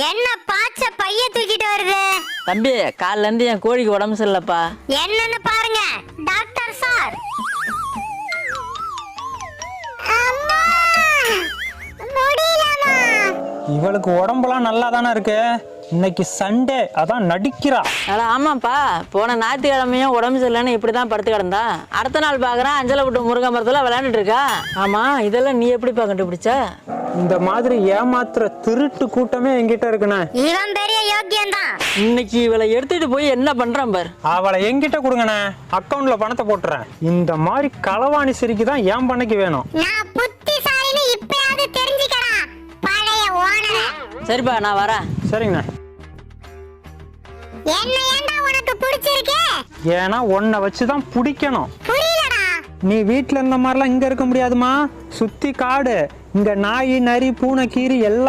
என்ன பாச்ச பைய தூக்கிட்டு வருது? தம்பி, காலைல இருந்து என் கோழிக்கு உடம்பு சரியில்லப்பா. என்னன்னு பாருங்க டாக்டர் சார். அம்மா, முடியலமா. இவளுக்கு உடம்புலாம் நல்லா தானே இருக்கு. இன்னைக்கு சண்டே, அதான் நடிக்கிறா. ஆமாப்பா, போன ஞாயிற்றுக்கிழமையும் உடம்பு சரியில்லைன்னு இப்படிதான் படுத்து கிடந்தா. அடுத்த நாள் பாக்குறேன் அஞ்சலை விட்டு முருங்கை மரத்துல விளையாண்டுட்டு இருக்கா. ஆமா, இதெல்லாம் நீ எப்படிப்பா கண்டுபிடிச்ச? இந்த மாதிரி ஏமாத்துற திருட்டு கூட்டமே என்கிட்ட இருக்குண்ணே. இவன் பெரிய யோக்கியம் தான். இன்னைக்கு இவளை எடுத்துட்டு போய் என்ன பண்றான் பாரு. அவளை என்கிட்ட கொடுங்கண்ணே, அக்கவுண்ட்ல பணத்தை போட்டுறேன். இந்த மாதிரி களவாணி சிரிக்கு தான் ஏன் பண்ணைக்கு வேணும். நான் புத்திசாலின்னு இப்பயாவது தெரிஞ்சுக்கடா பழைய ஓனர. சரிப்பா, நான் வரேன். சரிங்கண்ணே. என்ன ஏண்டா உனக்கு பிடிச்சிருக்கு? ஏன்னா உன்னை வச்சுதான் பிடிக்கணும். புரியலடா. நீ வீட்டுல இருந்த மாதிரிலாம் இங்க இருக்க முடியாதுமா. சுத்தி காடு, இங்க நாய் நரி பூனை கீரி எல்லாம்